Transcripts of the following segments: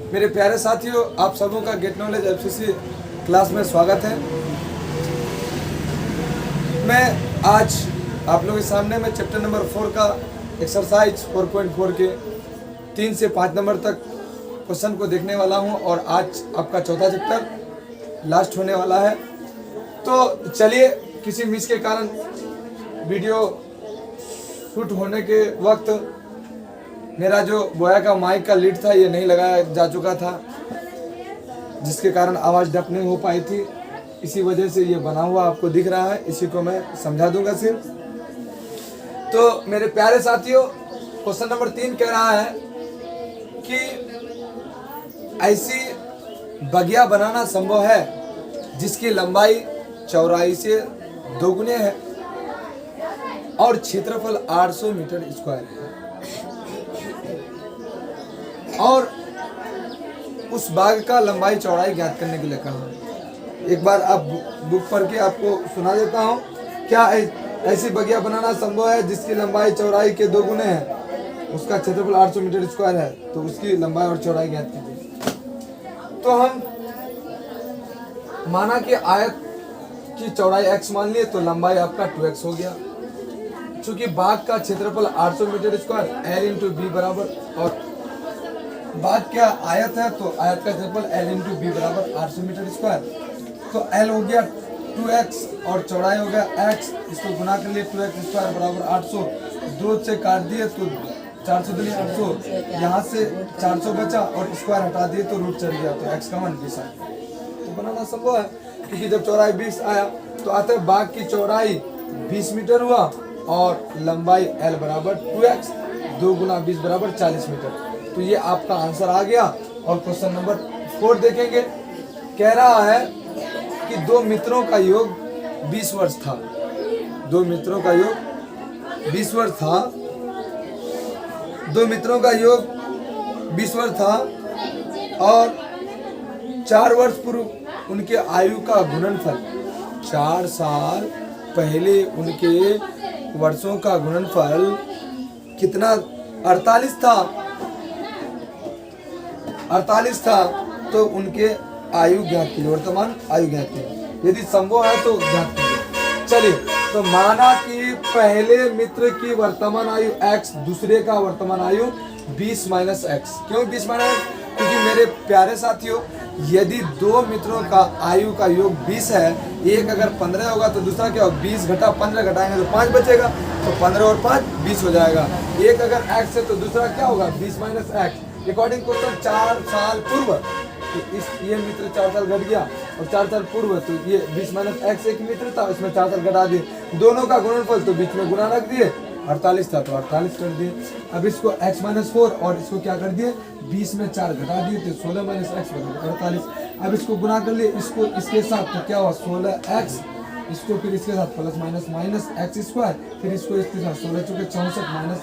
मेरे प्यारे साथियों, आप सबों का गेट नॉलेज एफसीसी क्लास में स्वागत है। मैं आज आप लोगों के सामने में चैप्टर नंबर 4 का एक्सरसाइज 4.4 के 3 से 5 नंबर तक क्वेश्चन को देखने वाला हूं और आज आपका चौथा चैप्टर लास्ट होने वाला है। तो चलिए, किसी मिस के कारण वीडियो शूट होने के वक्त मेरा जो बोया का माइक का लीड था ये नहीं लगाया जा चुका था, जिसके कारण आवाज़ डब नहीं हो पाई थी। इसी वजह से ये बना हुआ आपको दिख रहा है, इसी को मैं समझा दूंगा सिर्फ। तो मेरे प्यारे साथियों, क्वेश्चन नंबर 3 कह रहा है कि ऐसी बगिया बनाना संभव है जिसकी लंबाई चौड़ाई से दोगुने है और क्षेत्रफल 800 मीटर स्क्वायर है, और उस बाग का लंबाई चौड़ाई ज्ञात करने के लिए कहा। एक बार आप बुक पढ़ के आपको सुना देता हूँ। क्या ऐसी बगिया बनाना संभव है जिसकी लंबाई चौड़ाई के दोगुने है, उसका क्षेत्रफल 800 मीटर स्क्वायर है, तो उसकी लंबाई और चौड़ाई ज्ञात कीजिए। तो हम माना कि आयत की चौड़ाई x मान लिए, तो लंबाई आपका 2x हो गया। चूंकि बाग का क्षेत्रफल 800 meter square l into b बराबर, और बाग क्या आयत है तो आयत का क्षेत्रफल l इंटू बी बराबर 800 मीटर स्क्वायर। तो l हो गया 2x और चौड़ाई हो गया x, इसको गुना कर लिए 2x स्क्वायर बराबर 800, 2 से काट दिए तो 400 दूनी 800, यहाँ से 400 बचा और स्क्वायर हटा दिए तो रूट चल गया, तो x का मान 20 आया। तो बनाना संभव है क्योंकि जब चौड़ाई 20 आया तो आते बाग की चौड़ाई 20 मीटर हुआ और लंबाई l बराबर 2x, 2 गुना 20 बराबर 40 मीटर। तो ये आपका आंसर आ गया। और क्वेश्चन नंबर 4 देखेंगे। कह रहा है कि दो मित्रों का योग 20 वर्ष था। दो मित्रों का योग 20 वर्ष था। दो मित्रों का योग 20 वर्ष था और 4 वर्ष पूर्व उनके आयु का गुणनफल, 4 साल पहले उनके वर्षों का गुणनफल कितना? 48 था। 48 था। तो उनके आयु ज्ञात कीजिए, वर्तमान आयु ज्ञात कीजिए। यदि संभव है तो ज्ञात कीजिए। चलिए, तो माना कि पहले मित्र की वर्तमान आयु x, दूसरे का वर्तमान आयु 20 माइनस x। क्यों 20 माइनस? क्योंकि मेरे प्यारे साथियों, यदि दो मित्रों का आयु का योग 20 है, एक अगर 15 होगा तो दूसरा क्या होगा? 20 घटा 15 घटाएंगे तो 5 बचेगा, तो 15 और 5 20 हो जाएगा। एक अगर x है तो दूसरा क्या होगा? 20 माइनस x। अकॉर्डिंग क्वेश्चन 4 साल पूर्व, तो इस ये मित्र 4 साल घट गया और 4 साल पूर्व, तो ये 20 माइनस x एक मित्र था, इसमें 4 साल घटा दिए। दोनों का गुणनफल तो बीच में गुणा रख दिए, 48 था तो 48 कर दिए। अब इसको x माइनस 4 और इसको क्या कर दिए? 20 में 4 घटा दिए तो 16 माइनस x बराबर 48। अब इसको गुणा कर लिए, इसको इसके साथ तो क्या हुआ? 16x, इसको फिर इसके साथ plus minus minus x square, फिर इसको इसके साथ 16 चुके 64 minus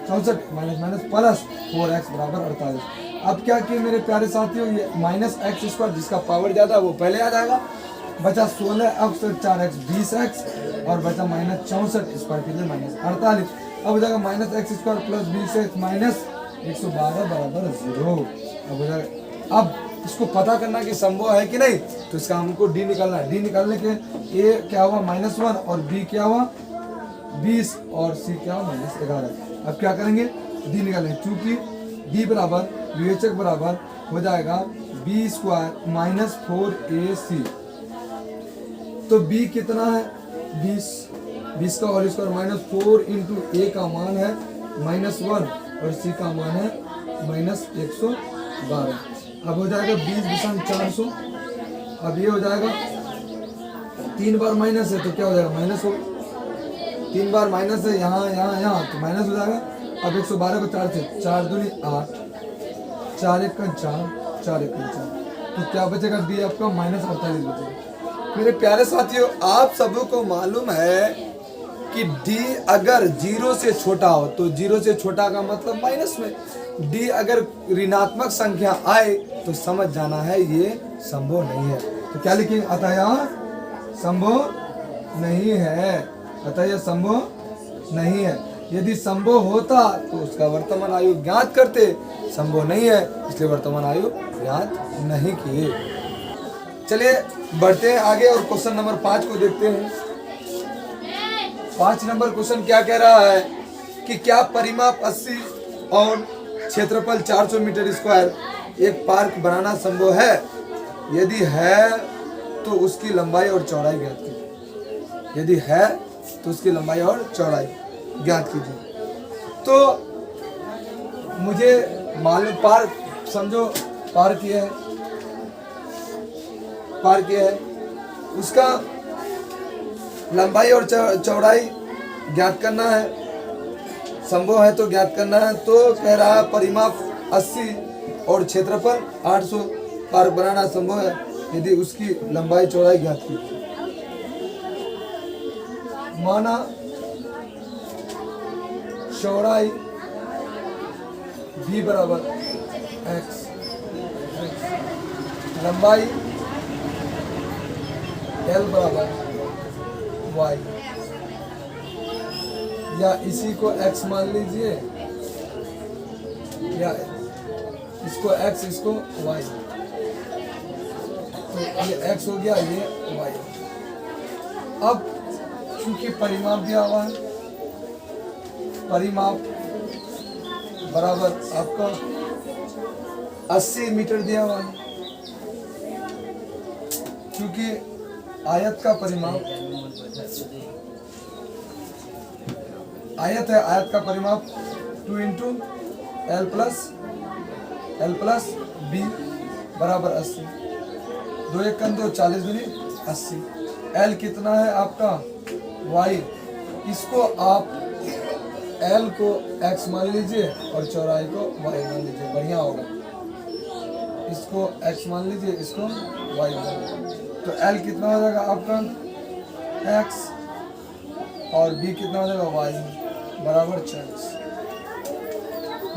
64 minus minus plus 4x बराबर 48। अब क्या किए मेरे प्यारे साथियों? ये माइनस x स्क्वायर जिसका पावर ज्यादा वो पहले आ जाएगा। बचा 16x और 4x 20x और बचा माइनस 64 स्क्वायर के लिए माइनस 48। अब हो जाएगा minus x square plus 20x minus 112 बराबर 0। अब हो जाएगा। अब इसको पता करना कि संभव है कि नहीं, तो इसका हमको d निकालना है। d निकालने के a क्या हुआ? -1 और b क्या हुआ? 20 और c क्या हुआ? -11। अब क्या करेंगे? d निकालेंगे। चूंकि d बराबर विवेचक बराबर हो जाएगा b स्क्वायर माइनस 4ac, तो b कितना है? 20 का whole square minus 4 into a का मान है -1 और c का मान है -112। अब हो जाएगा 20 विषम 400। अब ये हो जाएगा 3 बार माइनस है तो क्या हो जाएगा? माइनस हो। 3 बार माइनस है, यहाँ यहाँ यहाँ तो माइनस हो जाएगा। अब 112 को 4 से 4 दूनी 8, 4 एक 4, 4 एक 4, तो क्या बचेगा? d आपका -48 बचेगा। मेरे प्यारे साथियों, आप सबों को मालूम है कि d अगर 0 से छोटा हो तो 0 से छोटा का मतलब माइनस में, d अगर ऋणात्मक संख्या आए तो समझ जाना है ये संभव नहीं है। तो क्या लिखेंगे? अतः यह संभव नहीं है। अतः यह संभव नहीं है। यदि संभव होता तो उसका वर्तमान आयु ज्ञात करते, संभव नहीं है इसलिए वर्तमान आयु ज्ञात नहीं किए। चलिए बढ़ते हैं आगे और क्वेश्चन नंबर 5 को देखते हैं। 5 नंबर क्वेश्चन क्या कह रहा है कि क्या परिमाप 80 और क्षेत्रफल 400 मीटर स्क्वायर एक पार्क बनाना संभव है? यदि है तो उसकी लंबाई और चौड़ाई ज्ञात कीजिए। यदि है तो उसकी लंबाई और चौड़ाई ज्ञात कीजिए। तो मुझे मालूम, पार्क समझो, पार्क ये है, पार्क ये है, उसका लंबाई और चौड़ाई ज्ञात करना है, संभव है तो ज्ञात करना है। तो कह रहा है परिमाप 80 और क्षेत्रफल 800 पार्क बनाना संभव है यदि उसकी लंबाई चौड़ाई ज्ञात की। माना चौड़ाई v बराबर x, लंबाई l बराबर y, या इसी को x मान लीजिए, या इसको x इसको y, तो ये x हो गया, ये y। अब चूंकि परिमाप दिया हुआ है, परिमाप बराबर आपका 80 मीटर दिया हुआ है, क्योंकि आयत का परिमाप आयत है, आयत का परिमाप 2 इंटू एल प्लस बी बराबर 80, 2 1 2 40 दूनी 80। एल कितना है आपका y, इसको आप L को x मान लीजिए और चौड़ाई को y मान लीजिए, बढ़िया होगा। इसको x मान लीजिए, इसको y मान लीजिए, तो L कितना हो जाएगा आपका x और b कितना हो जाएगा y बराबर 40।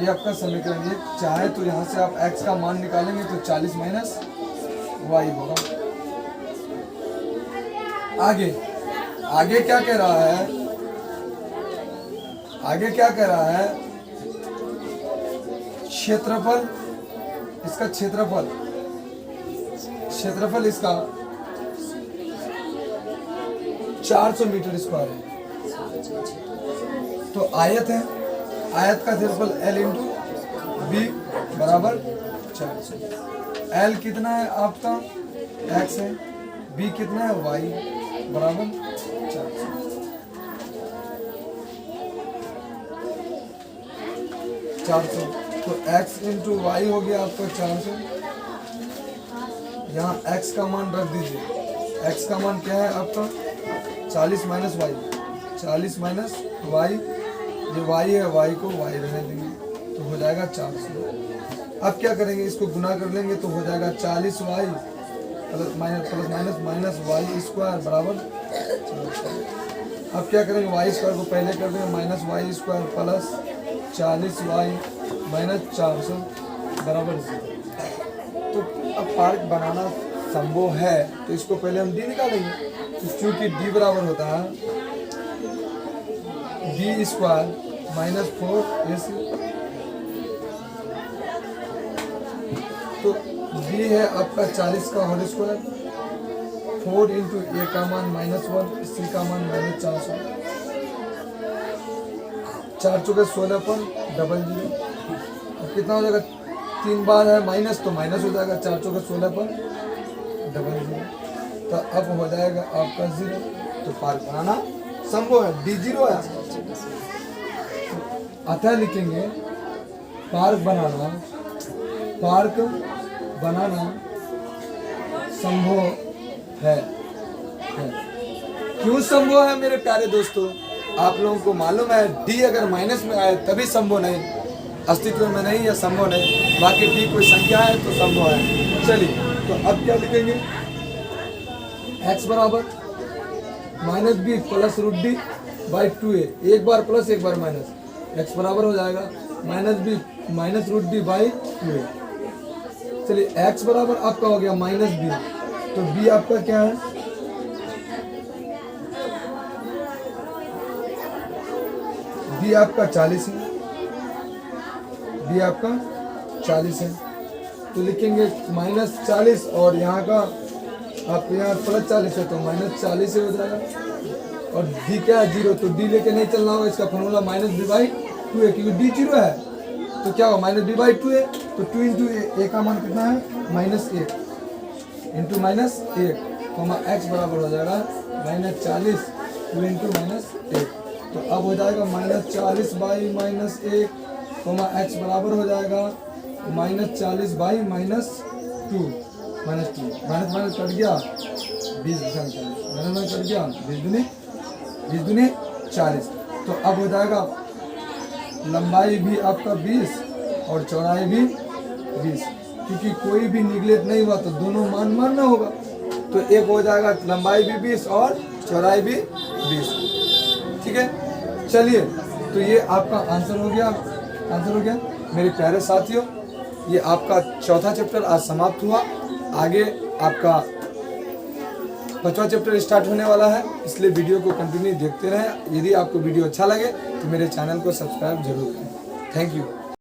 ये आपका समीकरण। ये चाहे तो यहाँ से आप x का मान निकालेंगे तो 40 माइनस y होगा। आगे क्या कह रहा है? आगे क्या कह रहा है? क्षेत्रफल, इसका क्षेत्रफल इसका 400 मीटर स्क्वायर है। तो आयत है, आयत का क्षेत्रफल L इंटू बी बराबर 400। L कितना है आपका x है, b कितना है y बराबर 400। तो x इंटू वाई हो गया आपका 400। यहाँ x का मान रख दीजिए। x का मान क्या है आपका 40 माइनस वाई, 40 माइनस वाई, ये y है, y को y रहने देंगे तो हो जाएगा 400। अब क्या करेंगे, इसको गुना कर लेंगे तो हो जाएगा 40 y plus minus y square बराबर 400। अब क्या करेंगे, वाई स्क्वायर को पहले कर देंगे, minus y square plus 40 y minus 400 बराबर 0। तो अब पार्क बनाना संभव है तो इसको पहले हम डी निकालेंगे। तो चूंकि डी बराबर होता है डी स्क्वायर माइनस 4ac, तो डी है आपका 40 का होल स्क्वायर, 4 इंटू ए का मान -1, सी का मान -400, 4 चौके 16 पर 00। अब कितना हो जाएगा, 3 बार है माइनस तो माइनस हो जाएगा, 4 चौके 16 पर 00। तो अब हो जाएगा आपका 0। तो पार्क बनाना संभव है, डी 0 है। अतः लिखेंगे पार्क बनाना संभव है। क्यों संभव है मेरे प्यारे दोस्तों? आप लोगों को मालूम है डी अगर माइनस में आए तभी संभव नहीं, अस्तित्व में नहीं या संभव नहीं, बाकी डी कोई संख्या है तो संभव है। चलिए तो अब क्या लिखेंगे, x बराबर minus b plus root d by 2a, एक बार प्लस एक बार माइनस, x बराबर हो जाएगा minus b minus root d by 2a। चलिए x बराबर आपका हो गया माइनस बी, तो b आपका क्या है, डी आपका 40 है, डी आपका 40 है, तो लिखेंगे -40 और यहाँ का आप यहाँ +40 है तो -40 हो जाएगा। और डी क्या है 0, तो डी लेके नहीं चलना होगा, इसका फॉर्मूला -b/2 है, क्योंकि डी 0 है तो क्या होगा -b/2 है, तो 2 इंटू ए का मान कितना है -1 इंटू -1 x बराबर हो जाएगा -40 2 इंटू -1, तो अब हो जाएगा -40 बाई -1 x बराबर हो जाएगा -40 बाई -2 माइनस कट गया 20 माइनस कट गया 20 दूनी 40, तो अब हो जाएगा लंबाई भी आपका 20 और चौड़ाई भी 20, क्योंकि कोई भी निगलेक्ट नहीं हुआ तो दोनों मान मानना होगा, तो एक हो जाएगा लंबाई भी 20 और चौड़ाई भी 20। ठीक है, चलिए तो ये आपका आंसर हो गया मेरे प्यारे साथियों। ये आपका चौथा चैप्टर आज समाप्त हुआ। आगे आपका 5वां चैप्टर स्टार्ट होने वाला है, इसलिए वीडियो को कंटिन्यू देखते रहें। यदि आपको वीडियो अच्छा लगे तो मेरे चैनल को सब्सक्राइब जरूर करें। Thank you.